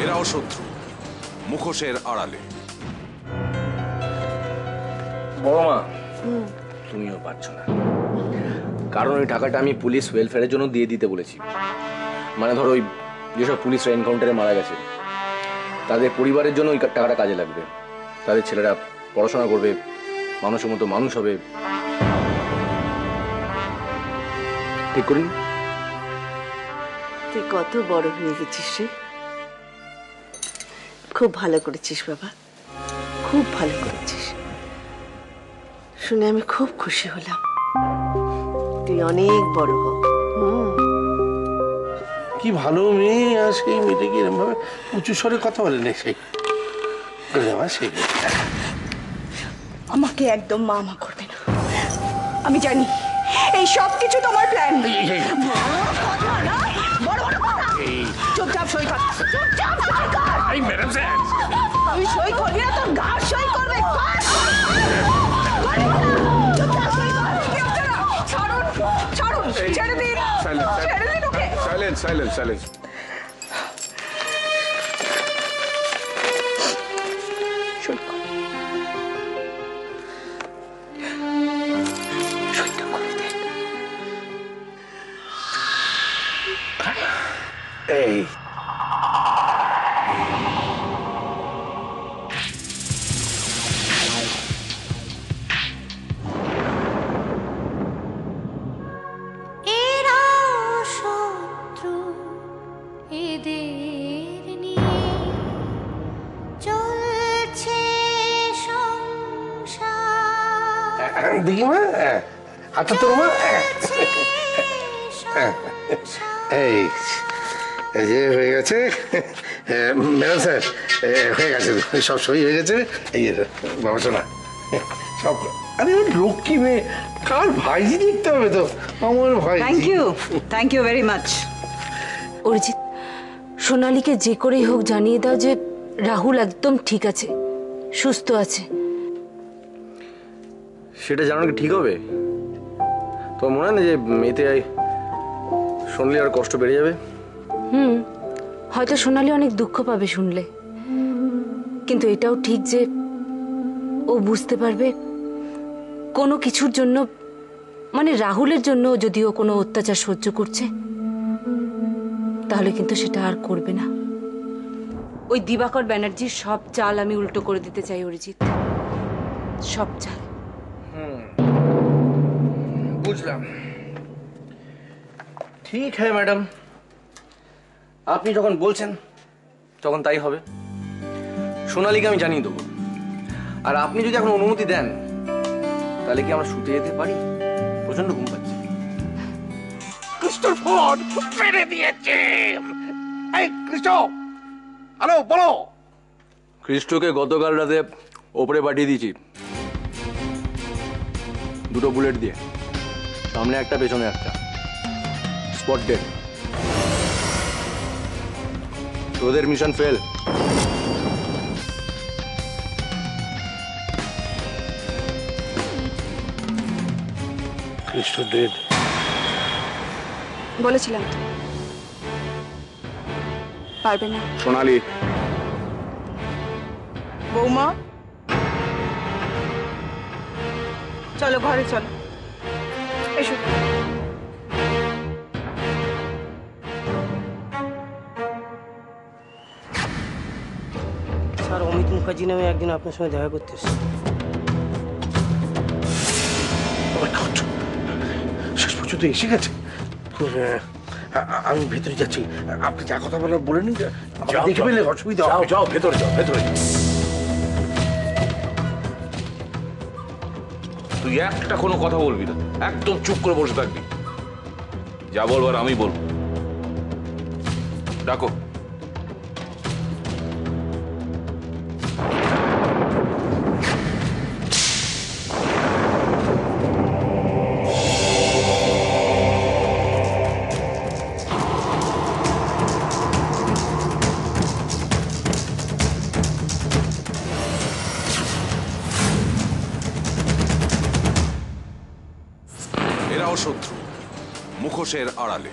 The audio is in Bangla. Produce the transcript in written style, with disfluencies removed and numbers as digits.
এরাও শত্রু, মুখোশের আড়ালে। বড় মা, তুমিও পারছো না, কারণ ওই টাকাটা আমি পুলিশ ওয়েলফেয়ারের জন্য দিয়ে দিতে বলেছি। মানে ধরো ওই যেসব পুলিশরা এনকাউন্টারে মারা গেছে তাদের পরিবারের জন্য ওই টাকাটা কাজে লাগবে। তাদের ছেলেরা পড়াশোনা করবে, মানুষের মতো মানুষ হবে। ঠিক করিনি? তুই কত বড় হয়ে গেছিস রে, খুব ভালো করেছিস বাবা, খুব ভালো করেছিস। শুনে আমি খুব খুশি হলাম, তুই অনেক বড় হ। কি ভালো মেয়ে, আর সেই মেয়েটা কি এরকম ভাবে উঁচু স্বরে কথা বলে না। সেই আমাকে একদম মা মা করবে না, আমি জানি এই সব কিছু তোমার প্ল্যান। চুপচাপ সই কর, চুপচাপ সই কর। আমি সই করবি না, তোর গা সই করবে। ছাড়ুন, ছাড়ুন, ছেড়ে দিন, ছেড়ে দিন ওকে। Silence, silence, silence. সই কর, সইটা করে দে। এই দেখি মা, আচ্ছা তোর মা, এই যে হয়ে গেছে ম্যাডাম স্যার, হয়ে গেছে, সব সই হয়ে গেছে। এই বাবা শোনা সব। আরে লক্ষ্মী মেয়ে, কার ভাইজি দেখতে হবে তো, আমার ভাই। Thank you very much. Arijit, সোনালীকে যে করেই হোক জানিয়ে দাও যে রাহুল একদম ঠিক আছে, সুস্থ আছে। সেটা জানানো কি ঠিক হবে? তোমার মনে হয় না যে এতে শুনলে আর কষ্ট বেড়ে যাবে? হয়তো সোনালী অনেক দুঃখ পাবে শুনলে, কিন্তু এটাও ঠিক যে ও বুঝতে পারবে কোনো কিছুর জন্য, মানে রাহুলের জন্য যদি ও কোনো অত্যাচার সহ্য করছে তাহলে কিন্তু সেটা আর করবে না। ওই দিবাকর ব্যানার্জির সব চাল আমি উল্টো করে দিতে চাই অরিজিৎ, সব চাল। বুঝলাম, ঠিক হ্যাঁ ম্যাডাম, আপনি যখন বলছেন তখন তাই হবে। সোনালীকে আমি জানিয়ে দেবো, আর আপনি যদি এখন অনুমতি দেন তাহলে কি আমরা শুতে যেতে পারি? প্রচন্ড ঘুম পাচ্ছে। ক্রিস্টোর ফোন ফেলে দিয়েছে। এই ক্রিস্টো, হ্যালো বলো। ক্রিস্টোকে গতকাল রাতে ওপরে পাঠিয়ে দিয়েছি, 2টো বুলেট দিয়ে, সামনে একটা পেছনে একটা, স্পট ডেড। তোদের মিশন ফেল। ক্রিস্টো ডেড বলেছিলাম তো পারবে না। সোনালী, বৌমা চলো ঘরে চলো, এসো। স্যার, অমিত মুখার্জি নামে একদিন আপনার সঙ্গে দেখা করতে এসেছে। শেষ পর্যন্ত এসে গেছে। আমি ভেতরে যাচ্ছি, আপনি যা কথা বলার বলে নিন, দেখে পেলে অসুবিধা। যাও ভেতরে যাও, ভেতরে যাও। তুই একটা কোনো কথা বলবি না, একদম চুপ করে বসে থাকবি। যা বলবার আমি বলবো। ডাকো। এরাও শত্রু, মুখোশের আড়ালে।